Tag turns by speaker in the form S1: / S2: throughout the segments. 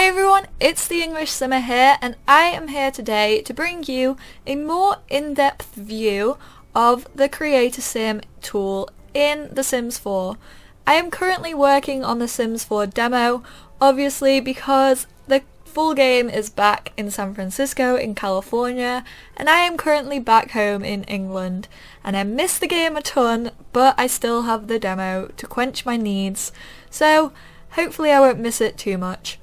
S1: Hi everyone, it's the EnglishSimmer here, and I am here today to bring you a more in-depth view of the Creator Sim tool in The Sims 4. I am currently working on the Sims 4 demo, obviously because the full game is back in San Francisco in California, and I am currently back home in England, and I miss the game a ton, but I still have the demo to quench my needs, so hopefully I won't miss it too much.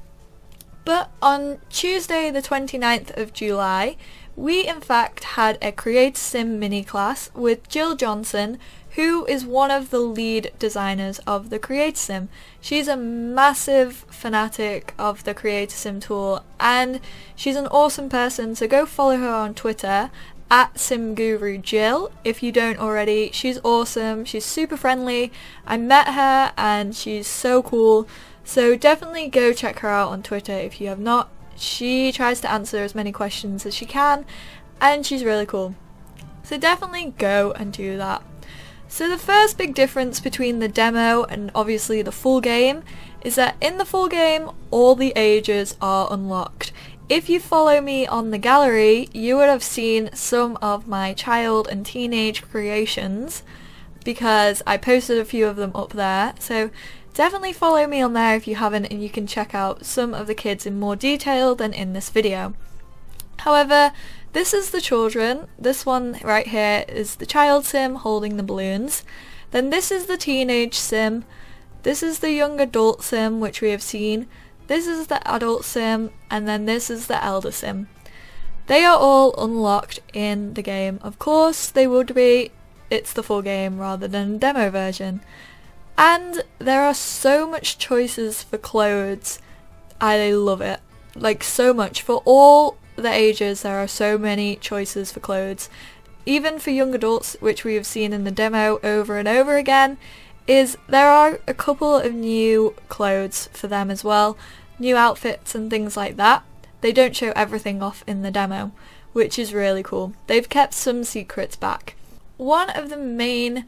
S1: But on Tuesday the 29th of July, we in fact had a Creator Sim mini class with Jill Johnson, who is one of the lead designers of the Creator Sim. She's a massive fanatic of the Creator Sim tool, and she's an awesome person, so go follow her on Twitter at SimGuruJill if you don't already. She's awesome, she's super friendly. I met her and she's so cool. So definitely go check her out on Twitter if you have not. She tries to answer as many questions as she can, and she's really cool. So definitely go and do that. So the first big difference between the demo and obviously the full game is that in the full game all the ages are unlocked. If you follow me on the gallery, you would have seen some of my child and teenage creations because I posted a few of them up there. So definitely follow me on there if you haven't, and you can check out some of the kids in more detail than in this video. However, this is the children. This one right here is the child sim holding the balloons. Then this is the teenage sim. This is the young adult sim, which we have seen. This is the adult sim, and then this is the elder sim. They are all unlocked in the game. Of course they would be. It's the full game rather than a demo version. And there are so much choices for clothes. I love it. Like, so much. For all the ages there are so many choices for clothes. Even for young adults, which we have seen in the demo over and over again, there are a couple of new clothes for them as well. New outfits and things like that. They don't show everything off in the demo, which is really cool. They've kept some secrets back. One of the main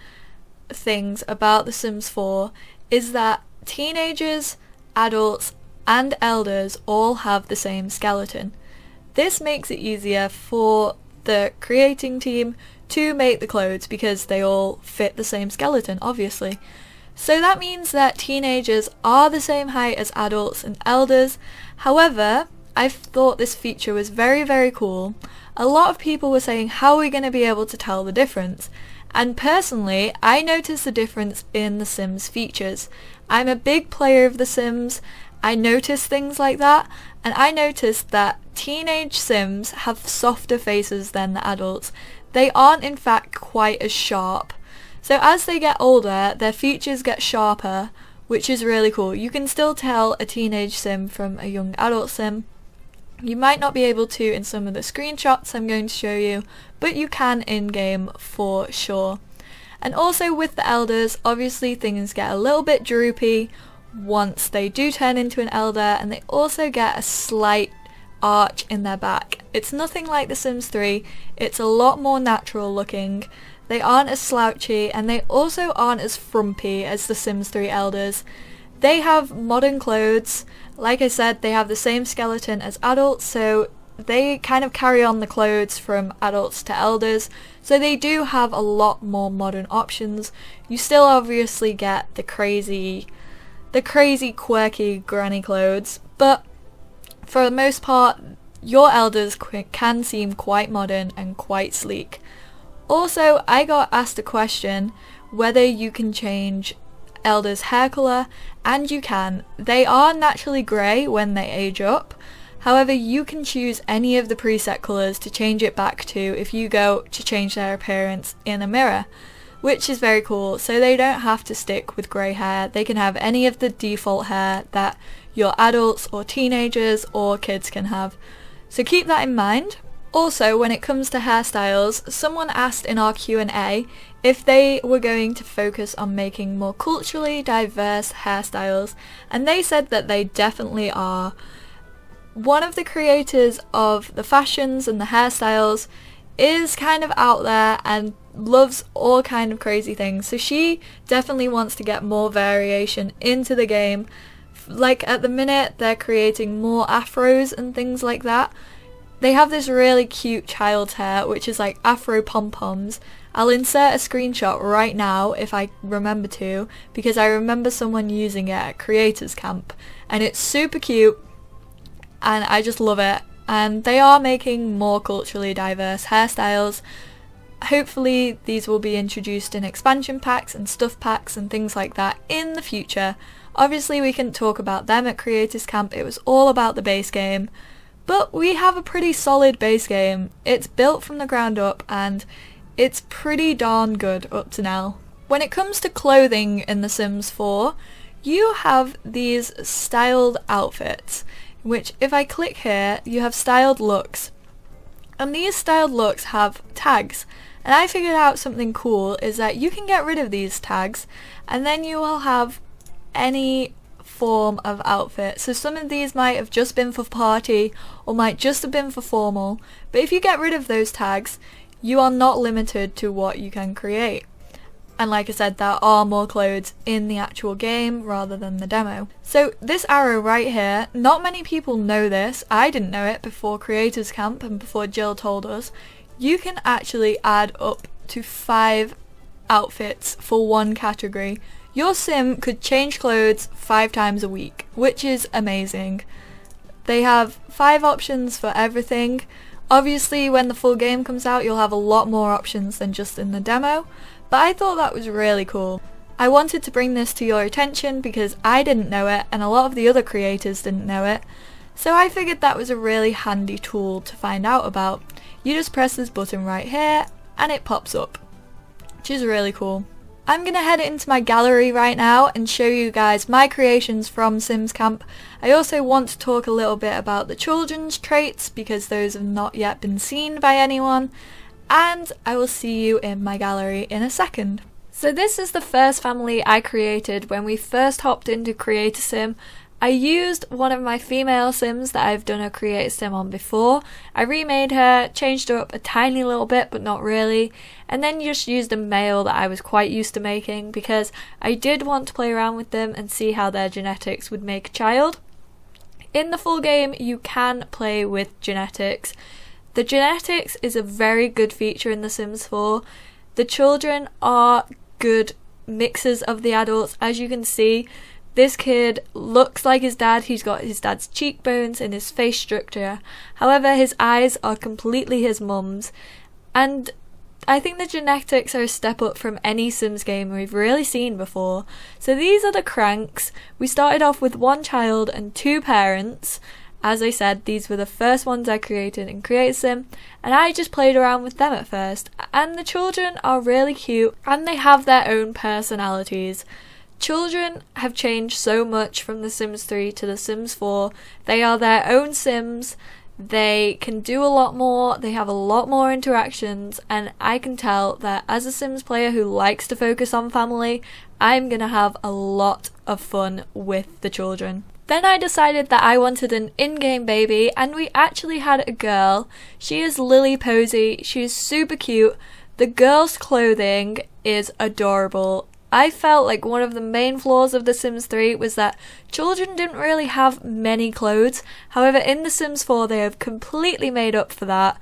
S1: things about The Sims 4 is that teenagers, adults and elders all have the same skeleton. This makes it easier for the creating team to make the clothes because they all fit the same skeleton, obviously. So that means that teenagers are the same height as adults and elders. However, I thought this feature was very cool. A lot of people were saying, how are we going to be able to tell the difference? And personally, I noticed the difference in The Sims features. I'm a big player of The Sims. I notice things like that, and I noticed that teenage Sims have softer faces than the adults. They aren't in fact quite as sharp. So as they get older, their features get sharper, which is really cool. You can still tell a teenage Sim from a young adult Sim. You might not be able to in some of the screenshots I'm going to show you, but you can in-game for sure. And also with the elders, obviously things get a little bit droopy once they do turn into an elder, and they also get a slight arch in their back. It's nothing like The Sims 3, it's a lot more natural looking. They aren't as slouchy, and they also aren't as frumpy as The Sims 3 elders. They have modern clothes. Like I said, they have the same skeleton as adults, so they kind of carry on the clothes from adults to elders, so they do have a lot more modern options. You still obviously get the crazy quirky granny clothes, but for the most part your elders can seem quite modern and quite sleek. Also, I got asked a question whether you can change elders' hair colour, and you can. They are naturally grey when they age up. However, you can choose any of the preset colours to change it back to if you go to change their appearance in a mirror, which is very cool. So they don't have to stick with grey hair. They can have any of the default hair that your adults or teenagers or kids can have. So keep that in mind. Also, when it comes to hairstyles, someone asked in our Q&A if they were going to focus on making more culturally diverse hairstyles, and they said that they definitely are. One of the creators of the fashions and the hairstyles is kind of out there and loves all kind of crazy things, so she definitely wants to get more variation into the game Like at the minute they're creating more afros and things like that. They have this really cute child's hair which is like afro pom-poms. I'll insert a screenshot right now if I remember to, because I remember someone using it at Creators Camp and it's super cute and I just love it. And they are making more culturally diverse hairstyles. Hopefully these will be introduced in expansion packs and stuff packs and things like that in the future. Obviously we couldn't talk about them at Creators Camp, it was all about the base game. But we have a pretty solid base game. It's built from the ground up and it's pretty darn good up to now. When it comes to clothing in The Sims 4, you have these styled outfits, which if I click here, you have styled looks. And these styled looks have tags. And I figured out something cool is that you can get rid of these tags and then you will have any form of outfit. So some of these might have just been for party or might just have been for formal, but if you get rid of those tags you are not limited to what you can create. And like I said, there are more clothes in the actual game rather than the demo. So this arrow right here, not many people know this, I didn't know it before Creators Camp and before Jill told us. You can actually add up to 5 outfits for one category. Your sim could change clothes 5 times a week, which is amazing. They have 5 options for everything. Obviously when the full game comes out you'll have a lot more options than just in the demo, but I thought that was really cool. I wanted to bring this to your attention because I didn't know it and a lot of the other creators didn't know it, so I figured that was a really handy tool to find out about. You just press this button right here and it pops up, which is really cool. I'm going to head into my gallery right now and show you guys my creations from Sims Camp. I also want to talk a little bit about the children's traits because those have not yet been seen by anyone, and I will see you in my gallery in a second. So this is the first family I created when we first hopped into Creator Sim. I used one of my female Sims that I've done a Creator Sim on before. I remade her, changed her up a tiny little bit but not really, and then just used a male that I was quite used to making because I did want to play around with them and see how their genetics would make a child. In the full game you can play with genetics. The genetics is a very good feature in The Sims 4. The children are good mixes of the adults. As you can see, this kid looks like his dad. He's got his dad's cheekbones and his face structure. However, his eyes are completely his mum's. And I think the genetics are a step up from any Sims game we've really seen before. So these are the Cranks. We started off with 1 child and 2 parents. As I said, these were the first ones I created in Creator Sim, and I just played around with them at first. And the children are really cute and they have their own personalities. Children have changed so much from The Sims 3 to The Sims 4. They are their own Sims, they can do a lot more, they have a lot more interactions, and I can tell that as a Sims player who likes to focus on family, I'm gonna have a lot of fun with the children. Then I decided that I wanted an in-game baby, and we actually had a girl. She is Lily Posey, she's super cute. The girl's clothing is adorable. I felt like one of the main flaws of The Sims 3 was that children didn't really have many clothes. However, in The Sims 4 they have completely made up for that.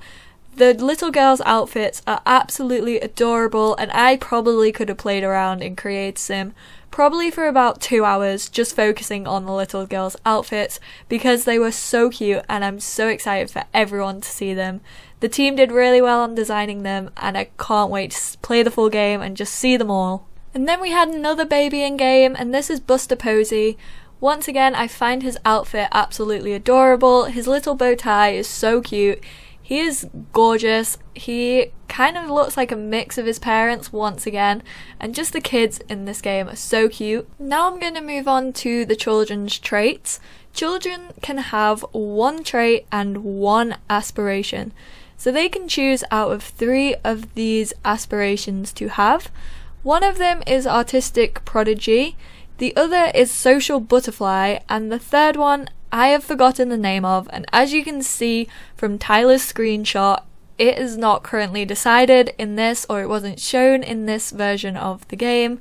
S1: The little girl's outfits are absolutely adorable, and I probably could have played around in Creator Sim probably for about 2 hours just focusing on the little girl's outfits because they were so cute, and I'm so excited for everyone to see them. The team did really well on designing them and I can't wait to play the full game and just see them all. And then we had another baby in game, and this is Buster Posey. Once again, I find his outfit absolutely adorable. His little bow tie is so cute. He is gorgeous. He kind of looks like a mix of his parents once again, and just the kids in this game are so cute. Now I'm going to move on to the children's traits. Children can have 1 trait and 1 aspiration. So they can choose out of 3 of these aspirations to have. One of them is artistic prodigy, the other is social butterfly, and the third one I have forgotten the name of, and as you can see from Tyler's screenshot, it is not currently decided in this, or it wasn't shown in this version of the game.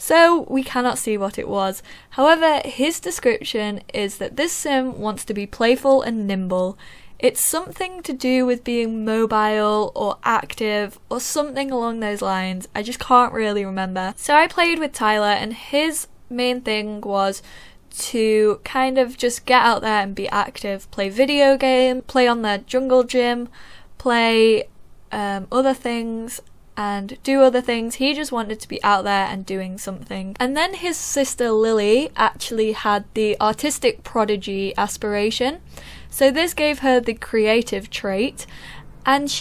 S1: so we cannot see what it was. However, his description is that this sim wants to be playful and nimble. It's something to do with being mobile or active or something along those lines. I just can't really remember. So I played with Tyler, and his main thing was to kind of just get out there and be active, play video game, play on the jungle gym, play other things and do other things. He just wanted to be out there and doing something. And then his sister Lily actually had the artistic prodigy aspiration, so this gave her the creative trait, and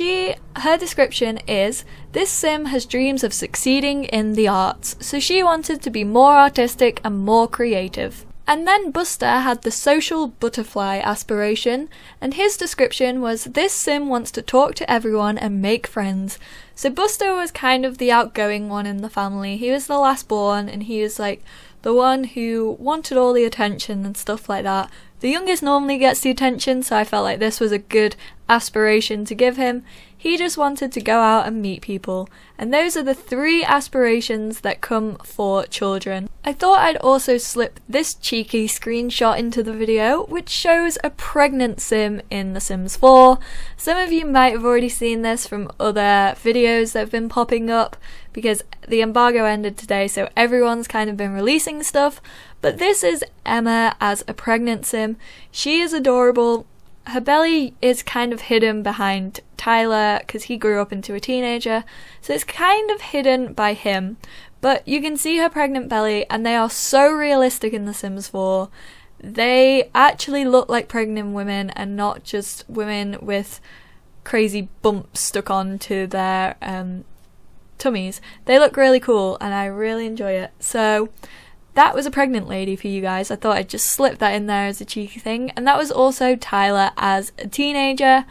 S1: her description is, this sim has dreams of succeeding in the arts, so she wanted to be more artistic and more creative. And then Buster had the social butterfly aspiration, and his description was, this sim wants to talk to everyone and make friends. So Buster was kind of the outgoing one in the family. He was the last born, and he was like the one who wanted all the attention and stuff like that. The youngest normally gets the attention, so I felt like this was a good aspiration to give him. He just wanted to go out and meet people, and those are the 3 aspirations that come for children. I thought I'd also slip this cheeky screenshot into the video, which shows a pregnant sim in The Sims 4. Some of you might have already seen this from other videos that have been popping up, because the embargo ended today, so everyone's kind of been releasing stuff. But this is Emma as a pregnant sim. She is adorable. Her belly is kind of hidden behind Tyler because he grew up into a teenager, so it's kind of hidden by him. But you can see her pregnant belly, and they are so realistic in The Sims 4. They actually look like pregnant women and not just women with crazy bumps stuck onto their tummies. They look really cool, and I really enjoy it. So that was a pregnant lady for you guys. I thought I'd just slip that in there as a cheeky thing. And that was also Tyler as a teenager.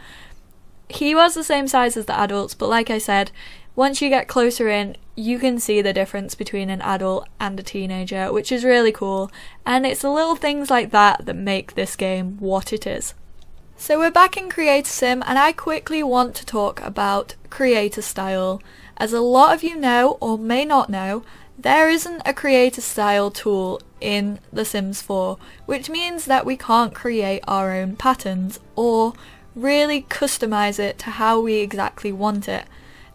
S1: He was the same size as the adults, but like I said, once you get closer in, you can see the difference between an adult and a teenager, which is really cool. And it's the little things like that that make this game what it is. So we're back in Creator Sim, and I quickly want to talk about creator style. As a lot of you know, or may not know, there isn't a creator style tool in The Sims 4, which means that we can't create our own patterns or really customize it to how we exactly want it.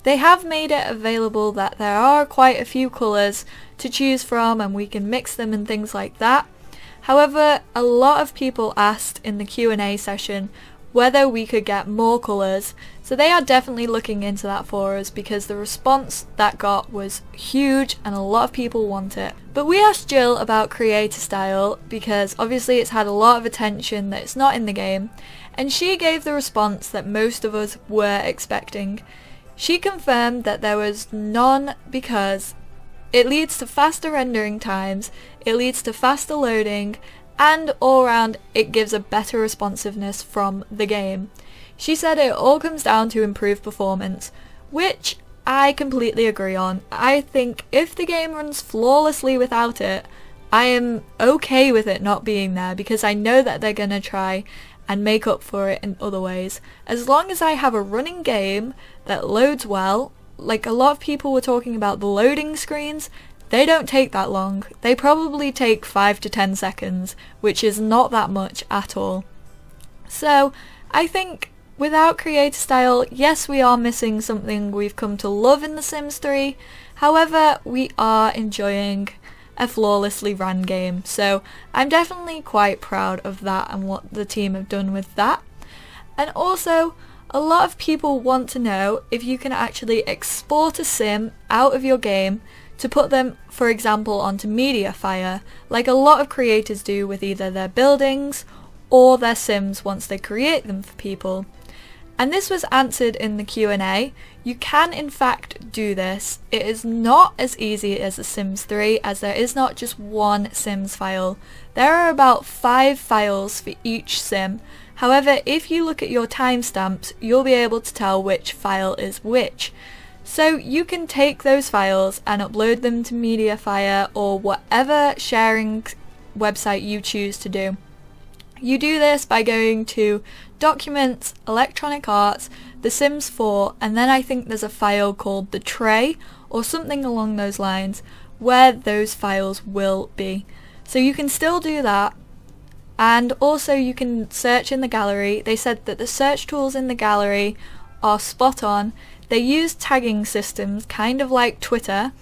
S1: They have made it available that there are quite a few colours to choose from, and we can mix them and things like that. However, a lot of people asked in the Q&A session whether we could get more colours, so they are definitely looking into that for us because the response that got was huge and a lot of people want it. But we asked Jill about creator style because obviously it's had a lot of attention that it's not in the game, and she gave the response that most of us were expecting. She confirmed that there was none because it leads to faster rendering times, it leads to faster loading, and all around it gives a better responsiveness from the game. She said it all comes down to improved performance, which I completely agree on. I think if the game runs flawlessly without it, I am okay with it not being there because I know that they're gonna try and make up for it in other ways. As long as I have a running game that loads well, like a lot of people were talking about the loading screens, they don't take that long. They probably take 5 to 10 seconds, which is not that much at all. So I think without creator style, yes, we are missing something we've come to love in The Sims 3. However, we are enjoying a flawlessly ran game. So I'm definitely quite proud of that and what the team have done with that. And also, a lot of people want to know if you can actually export a sim out of your game to put them, for example, onto Mediafire, like a lot of creators do with either their buildings or their sims once they create them for people. And this was answered in the Q&A. You can in fact do this. It is not as easy as The Sims 3 as there is not just one Sims file. There are about 5 files for each sim. However, if you look at your timestamps, you'll be able to tell which file is which. So you can take those files and upload them to Mediafire or whatever sharing website you choose to do. You do this by going to Documents, Electronic Arts, The Sims 4, and then I think there's a file called The Tray or something along those lines, where those files will be. So you can still do that, and also you can search in the gallery. They said that the search tools in the gallery are spot on. They use tagging systems, kind of like Twitter.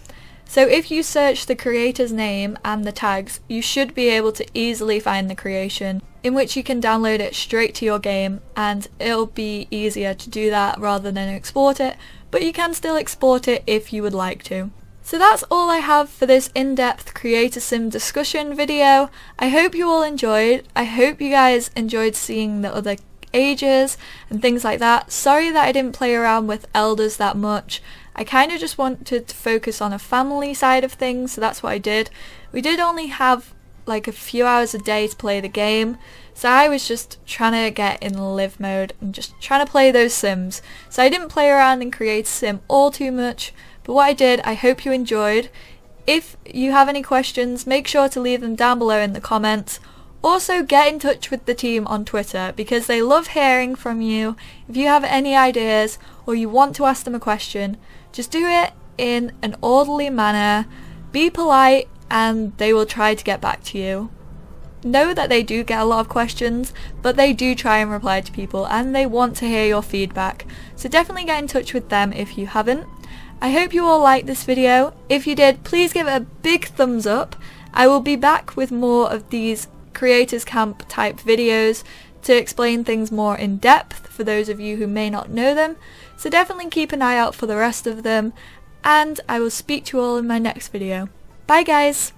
S1: So if you search the creator's name and the tags, you should be able to easily find the creation, in which you can download it straight to your game, and it'll be easier to do that rather than export it, but you can still export it if you would like to. So that's all I have for this in-depth Creator Sim discussion video. I hope you all enjoyed. I hope you guys enjoyed seeing the other ages and things like that. Sorry that I didn't play around with elders that much. I kind of just wanted to focus on a family side of things, so that's what I did. We did only have like a few hours a day to play the game, so I was just trying to get in live mode and just trying to play those sims. So I didn't play around in Creator Sim all too much, but what I did, I hope you enjoyed. If you have any questions, make sure to leave them down below in the comments. Also, get in touch with the team on Twitter because they love hearing from you. If you have any ideas or you want to ask them a question, just do it in an orderly manner, be polite, and they will try to get back to you. Know that they do get a lot of questions, but they do try and reply to people and they want to hear your feedback. So definitely get in touch with them if you haven't. I hope you all liked this video. If you did, please give it a big thumbs up. I will be back with more of these Creators Camp type videos to explain things more in depth for those of you who may not know them. So definitely keep an eye out for the rest of them, and I will speak to you all in my next video. Bye guys!